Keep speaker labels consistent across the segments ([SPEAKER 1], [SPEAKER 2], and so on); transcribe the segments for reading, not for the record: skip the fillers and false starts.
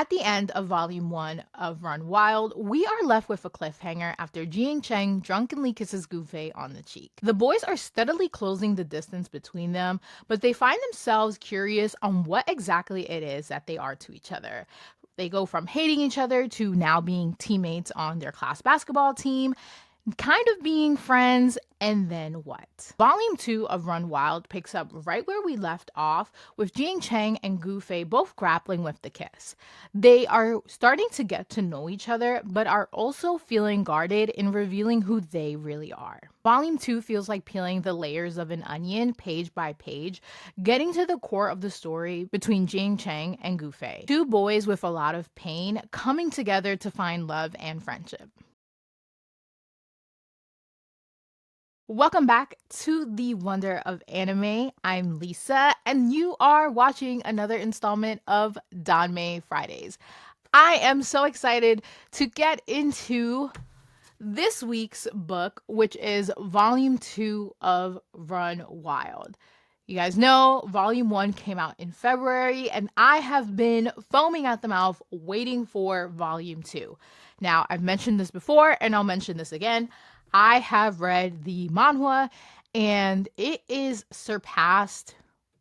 [SPEAKER 1] At the end of Volume 1 of Run Wild, we are left with a cliffhanger after Jiang Cheng drunkenly kisses Gufei on the cheek. The boys are steadily closing the distance between them, but they find themselves curious on what exactly it is that they are to each other. They go from hating each other to now being teammates on their class basketball team, kind of being friends, and then what? Volume 2 of Run Wild picks up right where we left off, with Jiang Cheng and Gufei both grappling with the kiss. They are starting to get to know each other, but are also feeling guarded in revealing who they really are. Volume 2 feels like peeling the layers of an onion page by page, getting to the core of the story between Jiang Cheng and Gufei. Two boys with a lot of pain coming together to find love and friendship. Welcome back to the Wonder of Anime. I'm Lisa, and you are watching another installment of Danmei Fridays. I am so excited to get into this week's book, which is Volume 2 of Run Wild. You guys know Volume 1 came out in February, and I have been foaming at the mouth waiting for Volume 2. Now, I've mentioned this before, and I'll mention this again. I have read the manhwa, and it is surpassed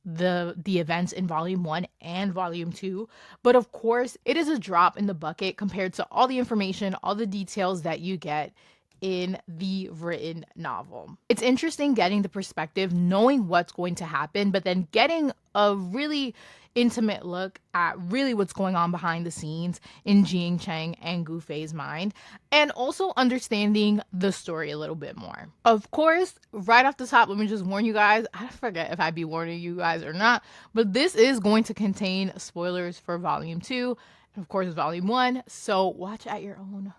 [SPEAKER 1] the events in Volume 1 and Volume 2. But of course, it is a drop in the bucket compared to all the information, all the details that you get in the written novel. It's interesting getting the perspective, knowing what's going to happen, but then getting a really intimate look at really what's going on behind the scenes in Jiang Cheng and Gufei's mind, and also understanding the story a little bit more. Of course, right off the top, let me just warn you guys, I forget if I'd be warning you guys or not, but this is going to contain spoilers for Volume 2, and of course Volume 1, so watch at your own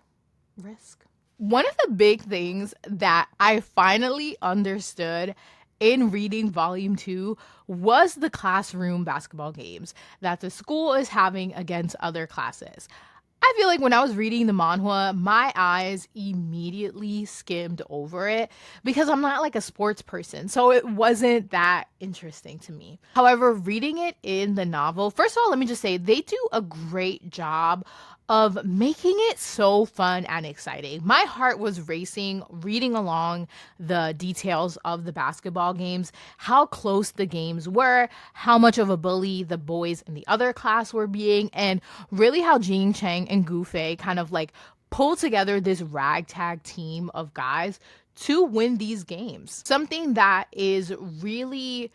[SPEAKER 1] risk. One of the big things that I finally understood in reading Volume 2 was the classroom basketball games that the school is having against other classes. I feel like when I was reading the manhwa, my eyes immediately skimmed over it because I'm not like a sports person, so it wasn't that interesting to me. However, reading it in the novel, first of all, let me just say they do a great job of making it so fun and exciting. My heart was racing reading along the details of the basketball games, how close the games were, how much of a bully the boys in the other class were being, and really how Jiang Cheng and Gufei kind of like pull together this ragtag team of guys to win these games. Something that is really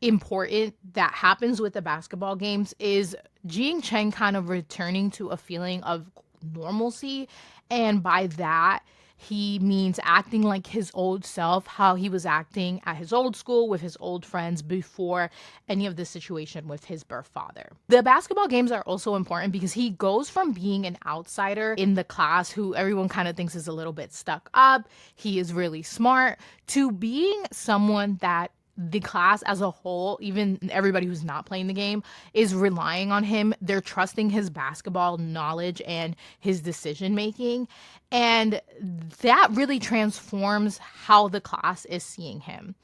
[SPEAKER 1] important that happens with the basketball games is Jiang Cheng kind of returning to a feeling of normalcy. And by that, he means acting like his old self, how he was acting at his old school with his old friends before any of the situation with his birth father. The basketball games are also important because he goes from being an outsider in the class who everyone kind of thinks is a little bit stuck up, he is really smart, to being someone that the class as a whole, even everybody who's not playing the game, is relying on him. They're trusting his basketball knowledge and his decision making. And that really transforms how the class is seeing him.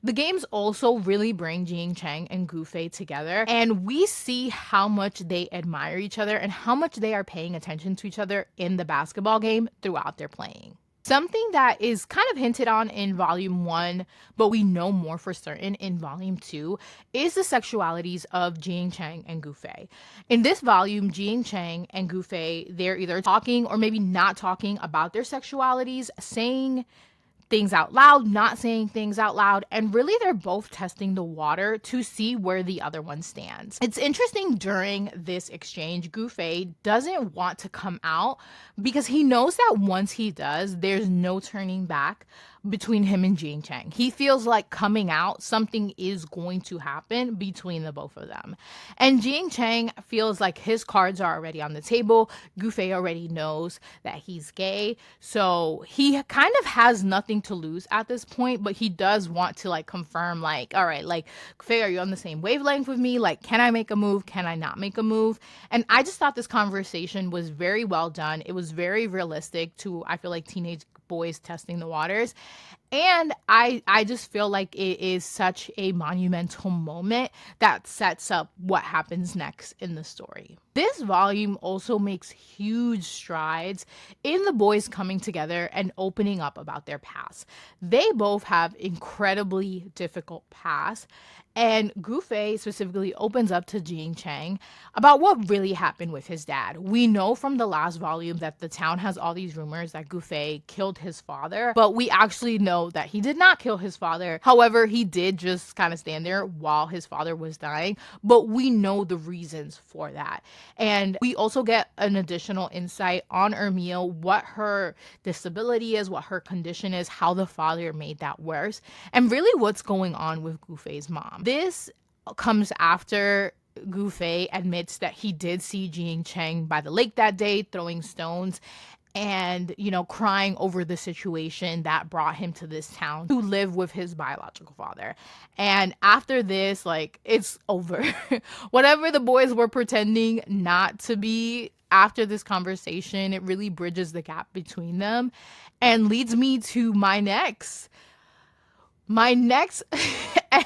[SPEAKER 1] The games also really bring Jiang Cheng and Gufei together, and we see how much they admire each other and how much they are paying attention to each other in the basketball game throughout their playing. Something that is kind of hinted on in Volume 1, but we know more for certain in Volume 2, is the sexualities of Jiang Cheng and Gufei. In this volume, Jiang Cheng and Gufei, they're either talking or maybe not talking about their sexualities, saying things out loud, not saying things out loud, and really they're both testing the water to see where the other one stands. It's interesting during this exchange, Gufei doesn't want to come out because he knows that once he does, there's no turning back between him and Jiang Cheng. He feels like coming out, something is going to happen between the both of them. And Jiang Cheng feels like his cards are already on the table. Gufei already knows that he's gay. So he kind of has nothing to lose at this point, but he does want to like confirm like, all right, like, Gufei, are you on the same wavelength with me? Like, can I make a move? Can I not make a move? And I just thought this conversation was very well done. It was very realistic to, I feel like, teenage boys testing the waters. And I just feel like it is such a monumental moment that sets up what happens next in the story. This volume also makes huge strides in the boys coming together and opening up about their past. They both have incredibly difficult pasts, and Gufei specifically opens up to Jiang Cheng about what really happened with his dad. We know from the last volume that the town has all these rumors that Gufei killed his father, but we actually know that he did not kill his father. However, he did just kind of stand there while his father was dying, but we know the reasons for that. And we also get an additional insight on Ermil, what her disability is, what her condition is, how the father made that worse, and really what's going on with Gufei's mom. This comes after Gufei admits that he did see Jiang Cheng by the lake that day throwing stones and, crying over the situation that brought him to this town to live with his biological father. And after this, it's over. Whatever the boys were pretending not to be after this conversation, it really bridges the gap between them and leads me to my next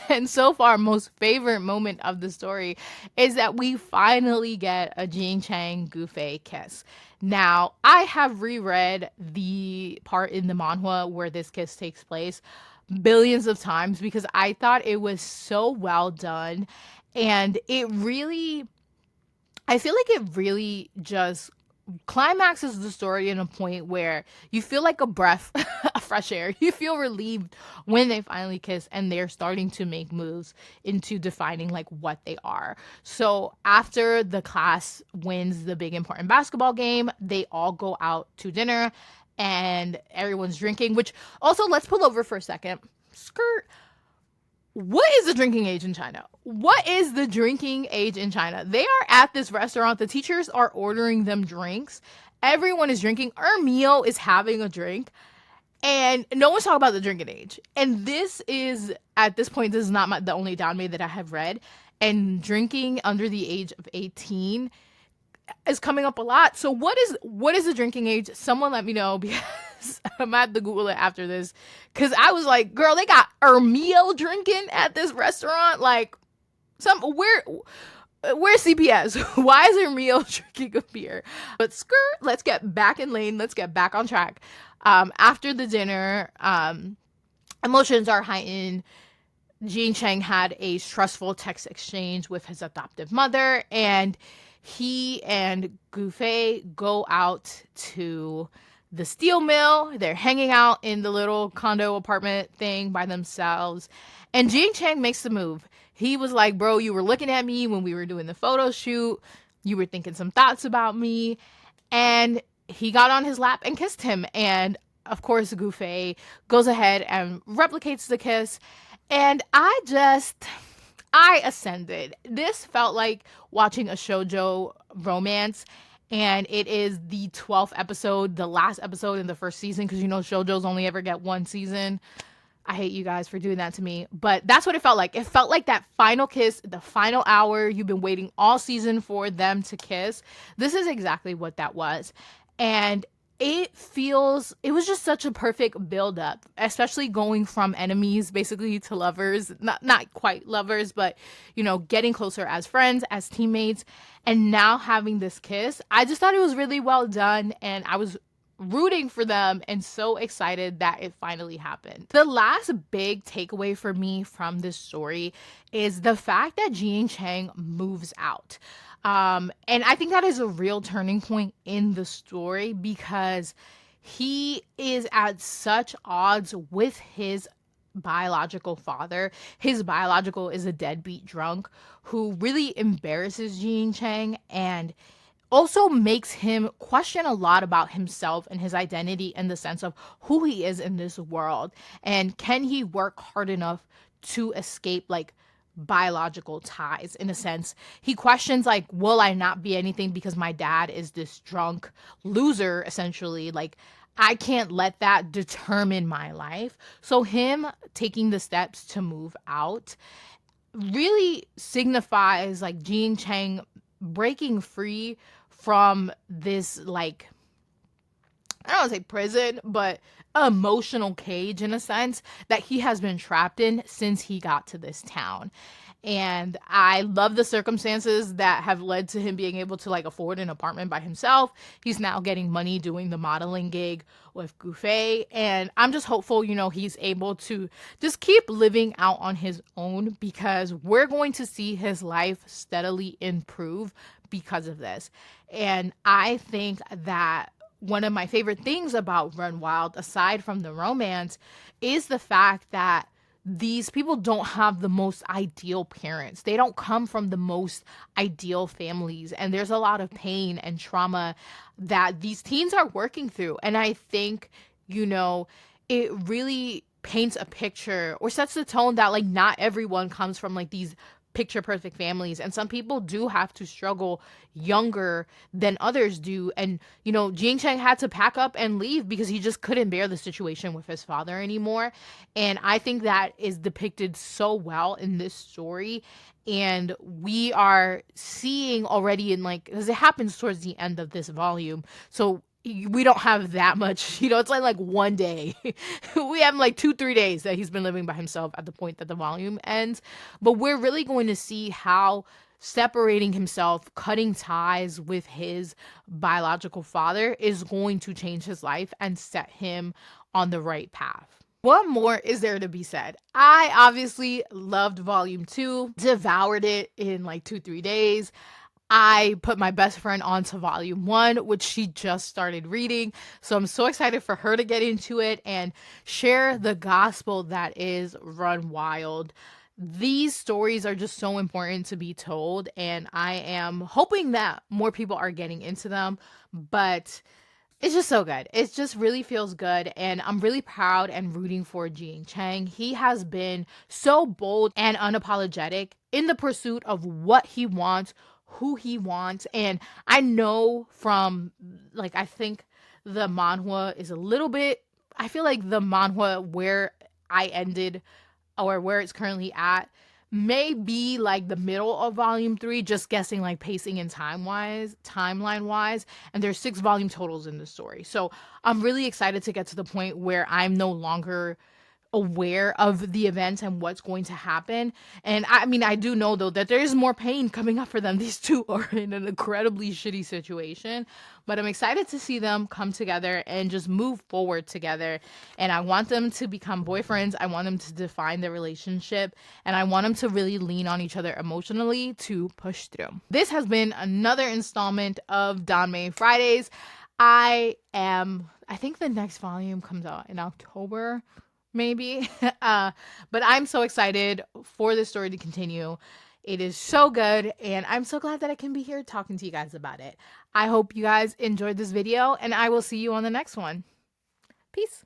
[SPEAKER 1] and so far most favorite moment of the story is that we finally get a Jiang Cheng Gufei kiss. Now, I have reread the part in the manhwa where this kiss takes place billions of times because I thought it was so well done, and I feel like it really just climaxes the story in a point where you feel like a breath of fresh air. You feel relieved when they finally kiss and they're starting to make moves into defining what they are. So after the class wins the big important basketball game, they all go out to dinner and everyone's drinking, which also, let's pull over for a second. Skirt. What is the drinking age in China? What is the drinking age in China? They are at this restaurant. The teachers are ordering them drinks. Everyone is drinking. Ermil is having a drink. And no one's talking about the drinking age. And this is, at this point, this is not the only Danmei that I have read. And drinking under the age of 18 is coming up a lot. So what is the drinking age? Someone let me know, because I'm at the Google it after this, because I was like, girl, they got Ermil drinking at this restaurant. Where's CPS? Why is Ermil drinking a beer? But skirt, let's get back in lane. Let's get back on track. After the dinner, emotions are heightened. Jiang Cheng had a stressful text exchange with his adoptive mother, and he and Gufei go out to the steel mill. They're hanging out in the little condo apartment thing by themselves. And Jiang Cheng makes the move. He was like, bro, you were looking at me when we were doing the photo shoot. You were thinking some thoughts about me. And he got on his lap and kissed him. And of course, Gufei goes ahead and replicates the kiss. And I ascended. This felt like watching a shoujo romance, and it is the 12th episode, the last episode in the first season, because shoujos only ever get one season. I hate you guys for doing that to me, but that's what it felt like. It felt like that final kiss, the final hour. You've been waiting all season for them to kiss. This is exactly what that was. And it was just such a perfect build-up, especially going from enemies basically to lovers, not quite lovers, but getting closer as friends, as teammates, and now having this kiss. I just thought it was really well done, and I was rooting for them and so excited that it finally happened. The last big takeaway for me from this story is the fact that Jiang Cheng moves out. And I think that is a real turning point in the story, because he is at such odds with his biological father. His biological is a deadbeat drunk who really embarrasses Jiang Cheng and also makes him question a lot about himself and his identity in the sense of who he is in this world. And can he work hard enough to escape biological ties? In a sense, he questions will I not be anything because my dad is this drunk loser, essentially? I can't let that determine my life. So him taking the steps to move out really signifies Jiang Cheng breaking free from this I don't want to say prison, but emotional cage in a sense that he has been trapped in since he got to this town. And I love the circumstances that have led to him being able to like afford an apartment by himself. He's now getting money doing the modeling gig with Gouffet. And I'm just hopeful, he's able to just keep living out on his own because we're going to see his life steadily improve because of this. And I think that one of my favorite things about Run Wild, aside from the romance, is the fact that these people don't have the most ideal parents. They don't come from the most ideal families. And there's a lot of pain and trauma that these teens are working through. And I think, it really paints a picture or sets the tone that like not everyone comes from like these picture perfect families, and some people do have to struggle younger than others do. And Jiang Cheng had to pack up and leave because he just couldn't bear the situation with his father anymore. And I think that is depicted so well in this story. And we are seeing already in like, because it happens towards the end of this volume, so we don't have that much, it's like one day. We have like 2-3 days that he's been living by himself at the point that the volume ends. But we're really going to see how separating himself, cutting ties with his biological father is going to change his life and set him on the right path. What more is there to be said? I obviously loved volume 2, devoured it in like 2-3 days. I put my best friend onto volume 1, which she just started reading. So I'm so excited for her to get into it and share the gospel that is Run Wild. These stories are just so important to be told, and I am hoping that more people are getting into them. But it's just so good. It just really feels good. And I'm really proud and rooting for Jiang Cheng. He has been so bold and unapologetic in the pursuit of what he wants, who he wants. And I know from, like, I think the manhwa is a little bit, I feel like the manhwa where I ended or where it's currently at may be like the middle of volume 3, just guessing like pacing and timeline wise. And there's 6 volume totals in the story. So I'm really excited to get to the point where I'm no longer aware of the events and what's going to happen. And I mean, I do know though that there is more pain coming up for them. These two are in an incredibly shitty situation, but I'm excited to see them come together and just move forward together. And I want them to become boyfriends. I want them to define their relationship, and I want them to really lean on each other emotionally to push through. This has been another installment of Danmei Fridays. I think the next volume comes out in October, maybe. But I'm so excited for this story to continue. It is so good, and I'm so glad that I can be here talking to you guys about it. I hope you guys enjoyed this video, and I will see you on the next one. Peace.